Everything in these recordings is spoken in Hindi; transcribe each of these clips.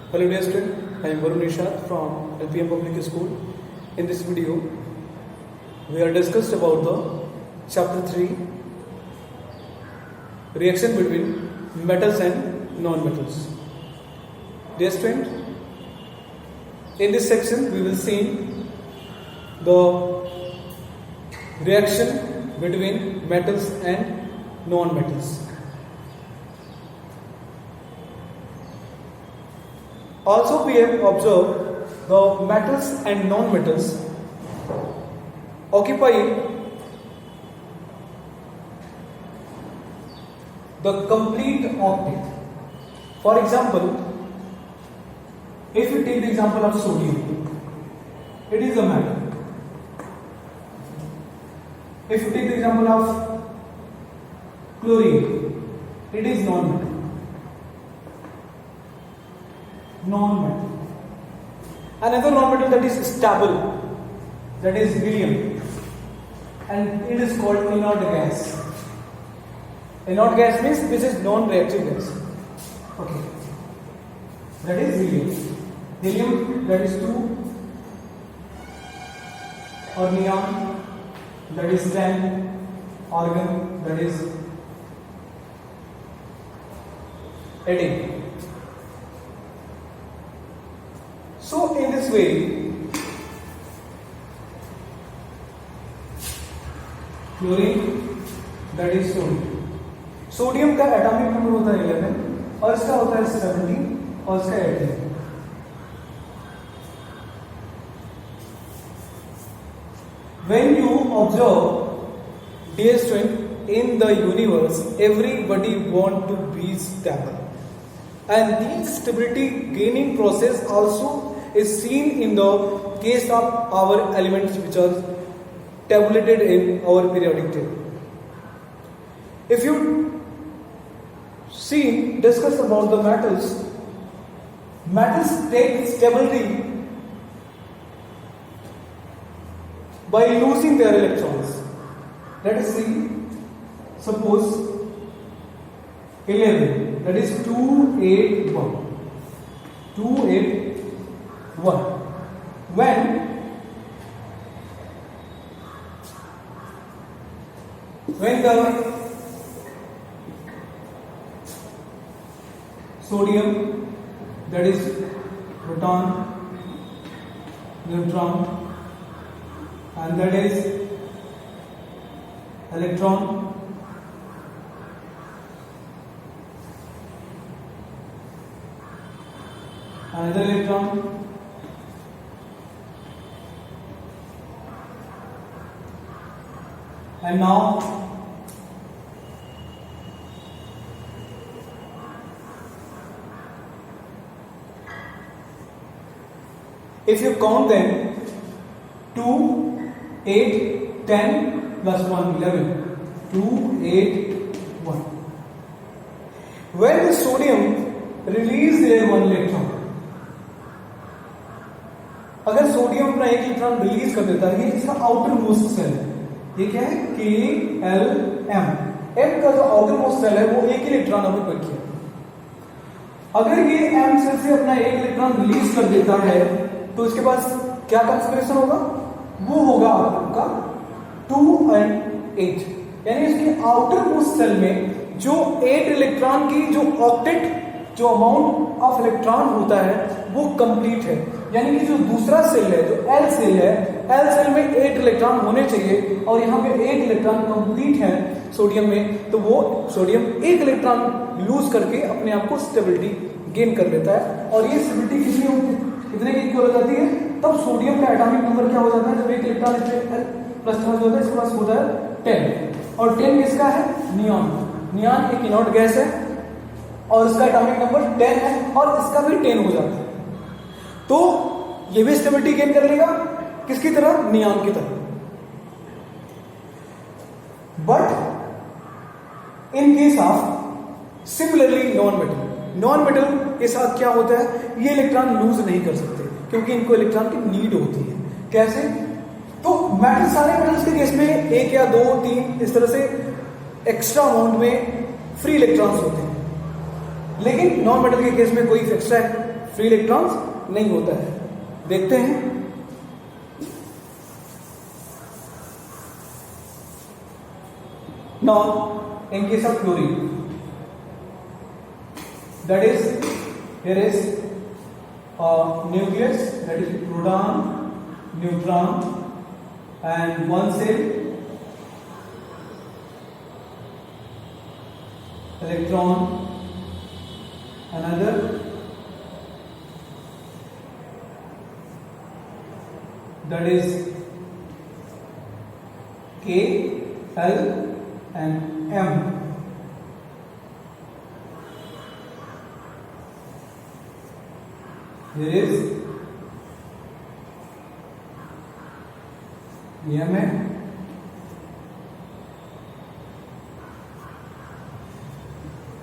Hello dear student, I am Varun Nishad from LPM Public School. In this video, we are discussed about the chapter 3, reaction between metals and non-metals. Dear student, in this section we will see the reaction between metals and non-metals. Also, we have observed the metals and non-metals occupy the complete octet. For example, if you take the example of sodium, it is a metal. If you take the example of chlorine, it is non-metal. Another non-metal that is stable, that is helium, and it is called inert gas. Inert gas means this is non-reactive gas. Okay, that is helium. Helium, that is 2, or neon, that is 10, argon, that is 18. So in this way, chlorine, that is sodium. Sodium का एटॉमिक नंबर होता है 11 और इसका होता है 17 और इसका 18. When you observe, dear student, in the universe, everybody want to be stable, and this stability gaining process also is seen in the case of our elements which are tabulated in our periodic table. If you discuss about the metals take stability by losing their electrons. Let us see, suppose 11, that is 281. When the sodium, that is proton, neutron, and that is electron, another electron, and now if you count them, 2, 8, 10 plus 1, 11. 2, 8, 1. When the sodium release their 1 electron, अगर सोडियम अपना 1 इलेक्ट्रॉन रिलीज कर देता है, ये इसका आउटर मोस्ट सेल है. ये क्या है? KLM. M का जो आउटर मोस्ट सेल है वो 1 इलेक्ट्रॉन अभी बचा है. अगर ये M सेल से अपना 1 इलेक्ट्रॉन रिलीज कर देता है तो इसके पास क्या कॉन्फ़िगरेशन होगा? वो होगा आपका 2 and 8. यानी इसके आउटर मोस्ट सेल में जो 8 इलेक्ट्रॉन की जो ऑक्टेट जो अमाउंट ऑफ इलेक्ट्रॉन होता है वो कंप्लीट है. यानी कि जो दूसरा सेल है, जो L सेल है, L सेल में 8 इलेक्ट्रॉन होने चाहिए और यहाँ पे 8 इलेक्ट्रॉन कंप्लीट है सोडियम में, तो वो सोडियम 1 इलेक्ट्रॉन लूज करके अपने आप को स्टेबिलिटी गेन कर लेता है. और ये स्टेबिलिटी कितने की इक्वल हो जाती है? तब सोडियम का एटॉमिक नंबर क्या हो जाता है? जब 1 इलेक्ट्रॉन प्लस चार्ज होता है, इसके पास होता है 10. और 10 किसका है? नियॉन. नियॉन एक इनर्ट गैस है और इसका एटॉमिक नंबर 10 है और इसका भी 10 हो जाता है. तो ये भी स्टेबिलिटी गेन कर लेगा किसकी तरह? नियॉन की तरह. But in case of similarly non metal के साथ क्या होता है? ये इलेक्ट्रॉन लूज नहीं कर सकते क्योंकि इनको इलेक्ट्रॉन की नीड होती है. कैसे? तो मेटल, सारे मेटल्स के केस में 1 या 2, 3 इस तरह से एक्स्ट्रा अमाउंट में फ्री इलेक्ट्रॉन्स होते हैं, लेकिन नॉन मेटल के केस में कोई एक्स्ट्रा फ्री इलेक्ट्रॉन्स नहीं होता है। देखते हैं। Now, in case of chlorine, that is, here is a nucleus, that is proton, neutron, and one cell, electron, another, that is K, L, and M. Here is M है,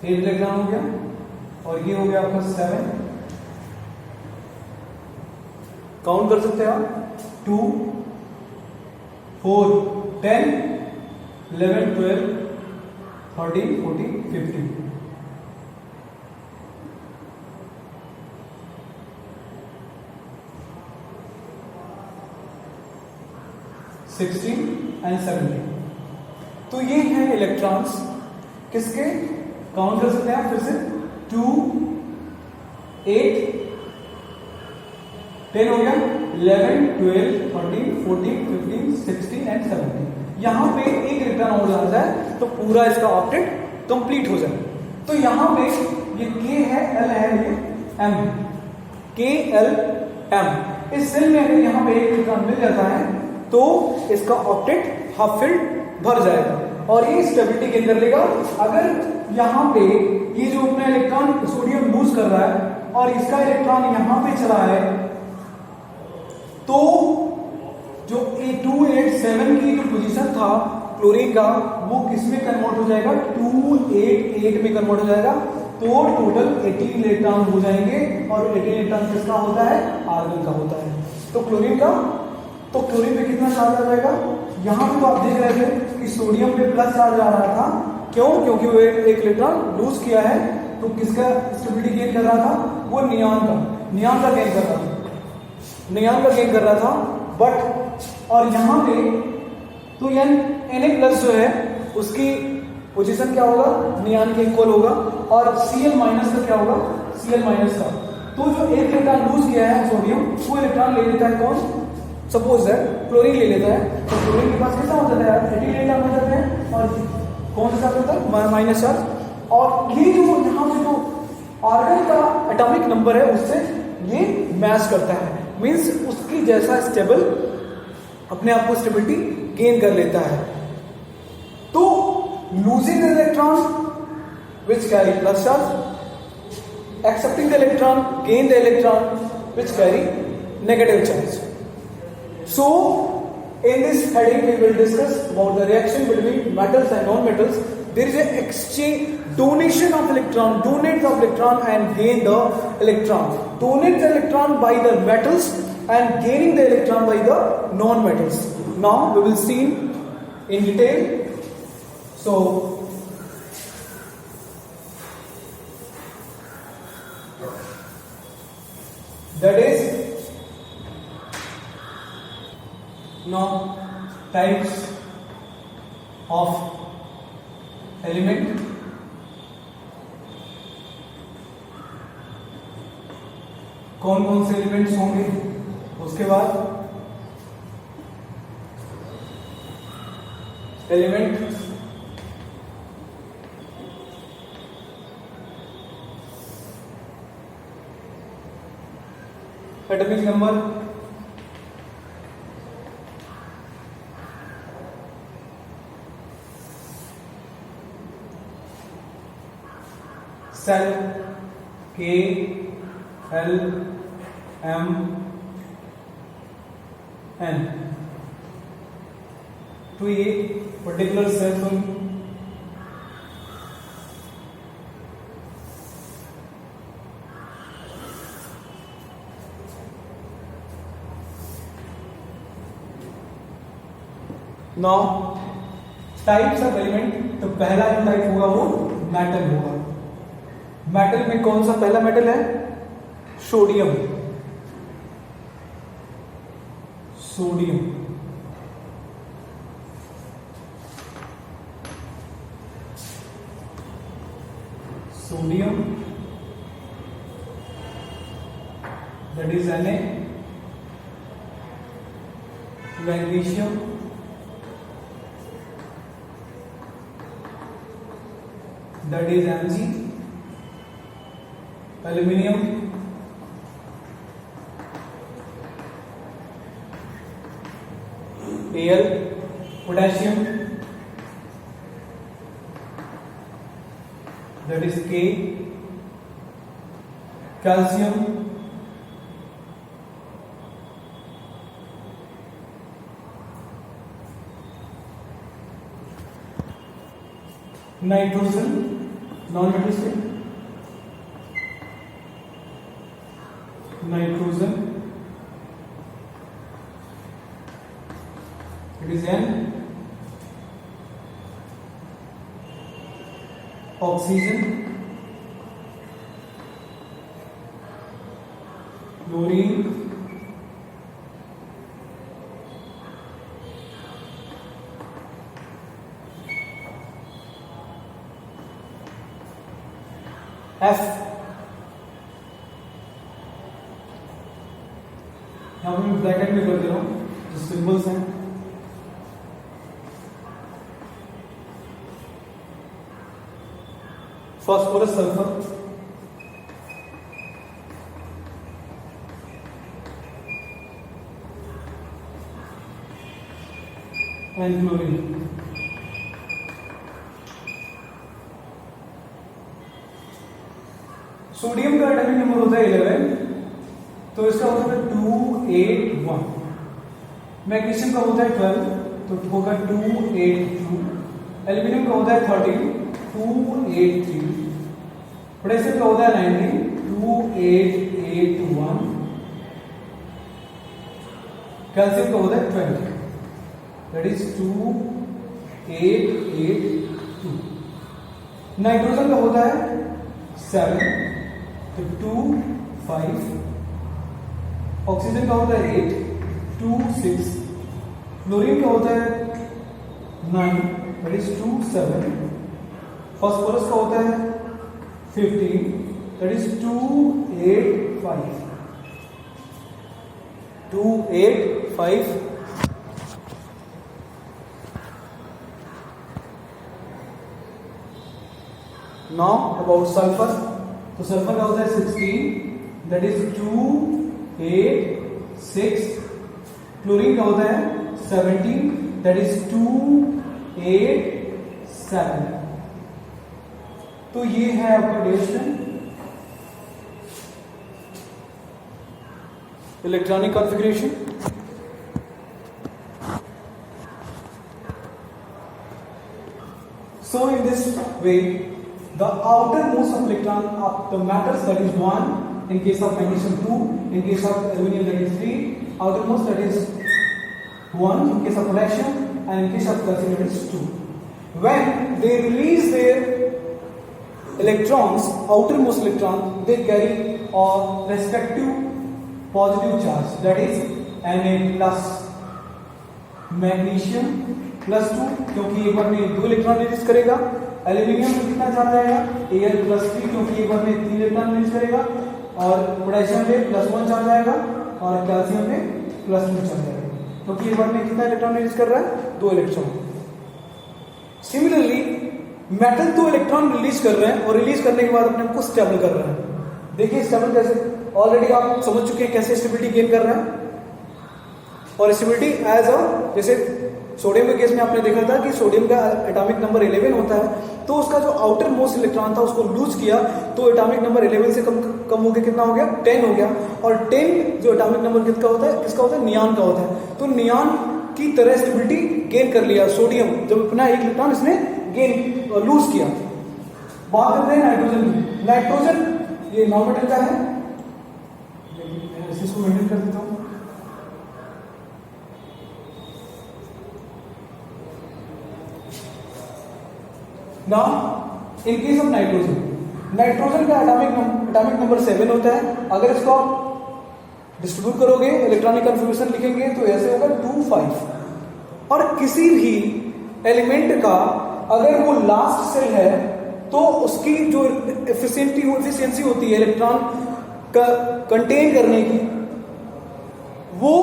एट इलेक्ट्रॉन हो गया, और ये हो गया आपका 7। काउंट कर सकते हैं आप, 2, 4, 10, 11, 12, 13, 14, 15, 16 and 17। तो ये हैं इलेक्ट्रॉन्स किसके, काउंट कर सकते हैं आप फिर से, 2, 8, 10 हो गया, 11, 12, 13, 14, 15, 16 and 17। यहां पे एक इलेक्ट्रॉन और आ जाए तो पूरा इसका ऑक्टेट कंप्लीट हो जाए। तो यहां पे ये K है, L है, ये M, K, L, M। इस सेल में अगर यहां पे एक इलेक्ट्रॉन मिल जाता है तो इसका ऑक्टेट हाफ फिल्ड भर जाएगा और ये स्टेबिलिटी गेन कर लेगा। अगर यहां पे ये जो अपना इलेक्ट्रॉन सोडियम लूज कर रहा है और इसका इलेक्ट्रॉन यहां पे चला है तो जो 287 की जो पोजीशन था क्लोरीन का वो किसमें कन्वर्ट हो जाएगा, 288 में कन्वर्ट हो जाएगा। तो टोटल 18 इलेक्ट्रॉन हो जाएंगे और 18 इलेक्ट्रॉन किसका होता है, आर्गन का होता है। तो क्लोरीन का, तो क्लोरीन पे कितना चार्ज आ जाएगा, यहां पे तो आप देख रहे थे कि सोडियम पे प्लस चार्ज आ रहा था, क्यों, क्योंकि वो एक इलेक्ट्रॉन लूज किया है। तो किसका स्टेबिलिटी गेन कर रहा था, वो नियॉन का गेन कर रहा था, नियॉन का गेन कर रहा था। बट और यहां पे तो Na+ जो है उसकी पोजीशन क्या होगा, नियॉन के इक्वल होगा, और Cl- का क्या होगा, Cl- का। तो जो एक इलेक्ट्रॉन लूज किया है सोडियम, वो इलेक्ट्रॉन ले लेता है कौन, सपोज है क्लोरीन ले लेता है। तो क्लोरीन के पास कैसा हो जाता है, 18 इलेक्ट्रॉन हो जाते हैं, और कौन सा होता है, माइनस चार्ज। और ये जो यहाँ पे जो ऑर्गन का एटॉमिक नंबर है उससे ये मैच करता है, मींस उसकी जैसा स्टेबल अपने आप को स्टेबिलिटी गेन कर लेता है। तो losing the electron which carry plus charge, accepting the electron gain the electron which carry negative charge. So, in this heading we will discuss about the reaction between metals and non-metals. There is an exchange, donation of electron, donate the electron and gain the electron. Donate the electron by the metals and gaining the electron by the non-metals. Now we will see in detail. So, that is now types of element, कौन कौन से एलिमेंट्स होंगे, उसके बाद element atomic number, shell K, L, M, N। तो ये पर्टिकुलर सेल्स होंगे। नाउ टाइप्स ऑफ एलिमेंट, तो पहला जो टाइप होगा वो मेटल होगा। मेटल में कौन सा पहला मेटल है, sodium, sodium, sodium that is Na, magnesium, that is Mg, aluminium, Al, potassium, that is K, calcium, nitrogen, non metal से nitrogen, it is N, oxygen, chlorine, F, यहां पर मैं ब्रैकेट में कर दे रहा हूं जो सिंबल्स हैं, phosphorus, sulphur, and chlorine. Sodium का एटॉमिक नंबर होता है 11, तो इसका होता है 281। मैग्नीशियम का होता है 12, तो होगा 282। एल्यूमिनियम का होता है 13, 283। पोटेशियम का होता है 19, 2881। कैल्शियम का होता है 20, दैट इज 2882। नाइट्रोजन का होता है 7, तो 2 5। ऑक्सीजन का होता है 8, 2 6। क्लोरीन का होता है 9, दैट इज 2 7। फास्फोरस का होता है 15, that is 285। 285। Now about sulphur, तो सल्फर का होता है 16, दैट इज 286। क्लोरीन का होता है 17, दैट इज 287। तो ये है आपका destination electronic configuration. So in this way, the outermost of electron of the metals, that is 1, in case of magnesium 2, in case of aluminum that is 3, outermost that is 1, in case of potassium, and in case of calcium that is 2. When they release their electrons, outermost electron, they carry a respective positive charge, that is Na plus, magnesium plus 2, क्योंकि एक बार में 2 इलेक्ट्रॉन रिलीज करेगा। एल्यूमिनियम में कितना चार्ज आएगा? Al plus 3, क्योंकि एक बार में 3 इलेक्ट्रॉन रिलीज करेगा। और पोटेशियम में +1 चार्ज आएगा और कैल्शियम में +2 चार्ज आएगा, क्योंकि एक बार में कितना इलेक्ट्रॉन रिलीज कर रहा है? 2 electron. Similarly metal 2 electron release कर रहे हैं और रिलीज करने के बाद अपने आप को स्टेबल कर रहे हैं। देखिए स्टेबल कैसे, ऑलरेडी आप समझ चुके हैं कैसे स्टेबिलिटी गेन कर रहा है। और स्टेबिलिटी एज अ, जैसे सोडियम के केस में आपने देखा था कि सोडियम का एटॉमिक नंबर 11 होता है, तो उसका जो आउटर मोस्ट इलेक्ट्रॉन था उसको लूज किया तो एटॉमिक नंबर 11 से कम हो गया, कितना हो गया? 10 हो गया। और 10 जो एटॉमिक नंबर किसका होता है? नियॉन का होता है। तो नियॉन की तरह स्टेबिलिटी गेन कर लिया सोडियम, जब अपना एक इलेक्ट्रॉन इसने गेन लूज किया। बात करते हैं नाइट्रोजन की। नाइट्रोजन ये नॉन मेटल का है, इसको मेंशन कर देता हूं। Now, in case of nitrogen, nitrogen का एटॉमिक एटॉमिक नंबर 7 होता है। अगर इसको आप डिस्ट्रीब्यूट करोगे, इलेक्ट्रॉनिक कन्फिग्रेशन लिखेंगे तो ऐसे होगा 2 5। और किसी भी एलिमेंट का अगर वो लास्ट सेल है तो उसकी जो एफिशिएंसी होती है इलेक्ट्रॉन का कंटेन करने की, वो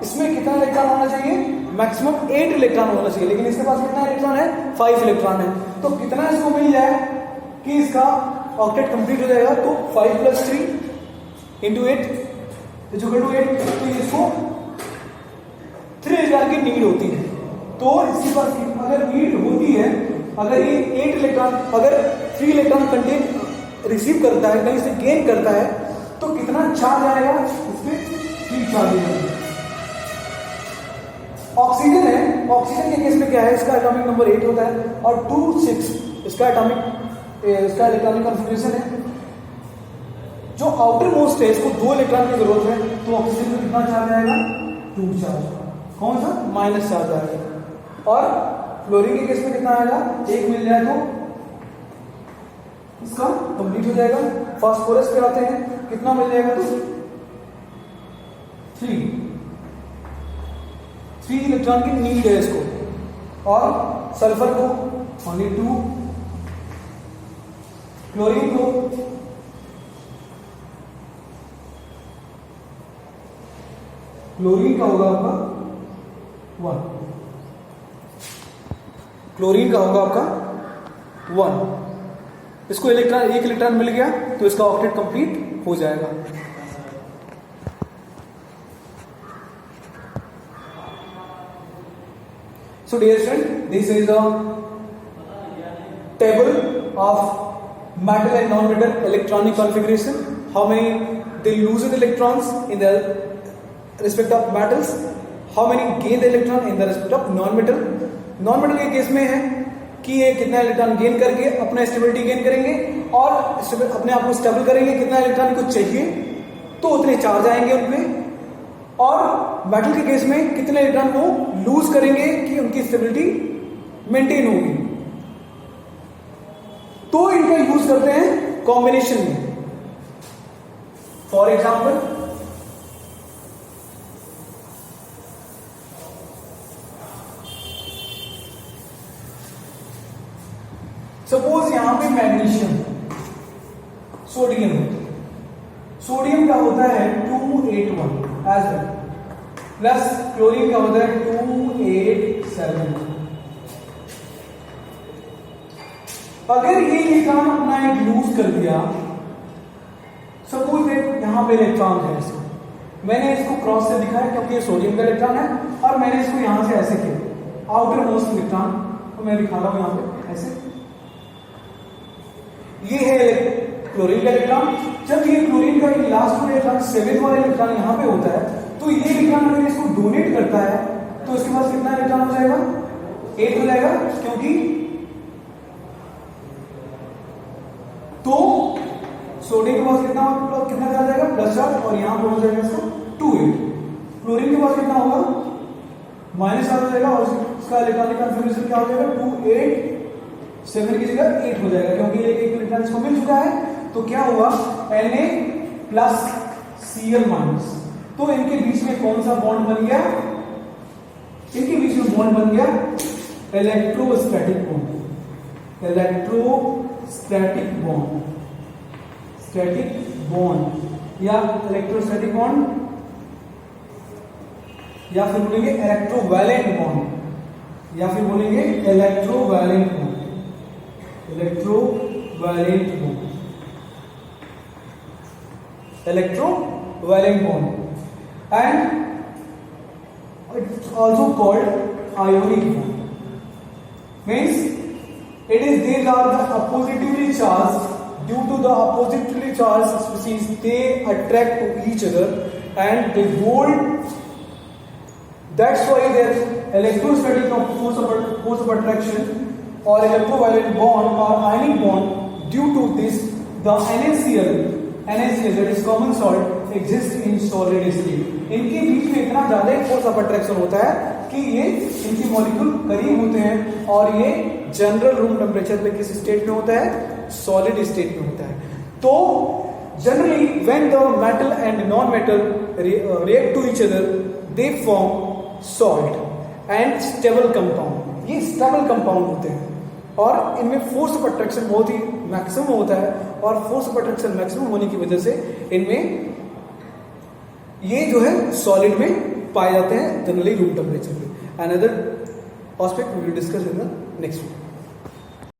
इसमें कितना इलेक्ट्रॉन होना चाहिए, मैक्सिमम 8 इलेक्ट्रॉन होना चाहिए, लेकिन इसके पास कितना इलेक्ट्रॉन है, 5 इलेक्ट्रॉन है। तो कितना इसको मिल जाए कि इसका ऑक्टेट कंप्लीट हो जाएगा, तो 5 + 3 × 8 = 8। तो इसको 3 इलेक्ट्रॉन की नीड होती है। तो इसके पास अगर नीड होती है, अगर ये 8 इलेक्ट्रॉन, अगर 3 इलेक्ट्रॉन कंटेन रिसीव करता है, कहीं से गेन करता है, तो कितना चार्ज आएगा, इसमें 3 चार्ज आएगा। ऑक्सीजन है, ऑक्सीजन के केस में क्या है, इसका एटॉमिक नंबर 8 होता है और 2 6 इसका इलेक्ट्रॉनिक कॉन्फ़िगरेशन है। जो आउटर मोस्ट है, इसको 2 इलेक्ट्रॉन की जरूरत है, तो ऑक्सीजन में कितना चार्ज आएगा, 2 चार्ज। कौन सा, माइनस चार्ज आएगा। और फ्लोरीन के केस में कितना आएगा, 1 मिल जाए तो इसका कंप्लीट हो जाएगा। फास्फोरस पे आते हैं, कितना मिल जाएगा, तो 3 इलेक्ट्रॉन की नीड है इसको। और सल्फर को ओनली 2, क्लोरीन को का होगा आपका 1, क्लोरीन का होगा आपका 1। इसको एक इलेक्ट्रॉन मिल गया तो इसका ऑक्टेट कंप्लीट हो जाएगा। So dear student, this is a table of metal and non-metal electronic configuration. How many they lose the electrons in the respect of metals, how many gain the electron in the respect of non-metal. Non-metal के केस में है कि ये कितना इलेक्ट्रॉन गेन करके अपना स्टेबिलिटी गेन करेंगे और अपने आप को स्टेबल करेंगे, कितना इलेक्ट्रॉन को चाहिए तो उतने चार्ज आएंगे उनमें। और मेटल के केस में कितने इलेक्ट्रॉन को लूज करेंगे कि उनकी स्टेबिलिटी मेंटेन होगी। तो इनका यूज करते हैं कॉम्बिनेशन में। फॉर एग्जांपल, सपोज यहां पे मैग्नीशियम, सोडियम का होता है 281 एज वेल, प्लस क्लोरीन का होता है 287। अगर ये इलेक्ट्रॉन अपना एक लूज कर दिया, सपोज यहां पे इलेक्ट्रॉन है, मैंने इसको क्रॉस से दिखाया क्योंकि ये सोडियम का इलेक्ट्रॉन है, और मैंने इसको यहां से ऐसे किया आउटर मोस्ट इलेक्ट्रॉन, तो मैं दिखा रहा हूं यहां पे ऐसे। ये है क्लोरीन का इलेक्ट्रॉन। जब ये क्लोरीन का लास्ट वाला इलेक्ट्रॉन 7th वाला इलेक्ट्रॉन यहां पे होता है, तो ये इलेक्ट्रॉन अगर इसको डोनेट करता है तो इसके पास कितना इलेक्ट्रॉन हो जाएगा, 8 हो जाएगा, क्योंकि तो सोडियम के पास कितना चार्ज आएगा, प्लस चार्ज, और यहां पर हो जाएगा इसका 28। क्लोरीन के पास कितना होगा, माइनस चार्ज हो जाएगा, और इसका इलेक्ट्रॉनिक कॉन्फ़िगरेशन क्या हो जाएगा, 287 की जगह 8 हो जाएगा, क्योंकि एक इलेक्ट्रॉन इसको मिल चुका है। तो क्या हुआ, Na + Cl-। तो इनके बीच में कौन सा बॉन्ड बन गया, इनके बीच में बॉन्ड बन गया इलेक्ट्रोस्टैटिक बॉन्ड। इलेक्ट्रोस्टैटिक बॉन्ड या इलेक्ट्रोस्टैटिक बॉन्ड, या फिर बोलेंगे इलेक्ट्रोवैलेंट बॉन्ड, या फिर बोलेंगे electrovalent bond. Electrovalent bond, and it's also called ionic bond. Means it is, these are the oppositively charged. Due to the oppositively charged species, they attract to each other and they hold. That's why their electrostatic force of attraction or electrovalent bond or ionic bond. Due to this, the NaCl, that is common salt, exists in solid state. इनके बीच में इतना ज्यादा फोर्स ऑफ अट्रैक्शन होता है कि ये इनकी मॉलिक्यूल करीब होते हैं, और ये जनरल रूम टेम्परेचर पे किस स्टेट में होता है, सॉलिड स्टेट में होता है। तो generally when the metal and non metal react to each other they form salt and stable compound. ये स्टेबल कंपाउंड होते हैं और इनमें फोर्स ऑफ अट्रैक्शन बहुत ही मैक्सिमम होता है और फोर्स ऑफ अट्रैक्शन मैक्सिमम होने की वजह से इनमें ये जो है सॉलिड में पाए जाते हैं जनरली रूम टेम्परेचर पे। Another aspect we will discuss in the next one.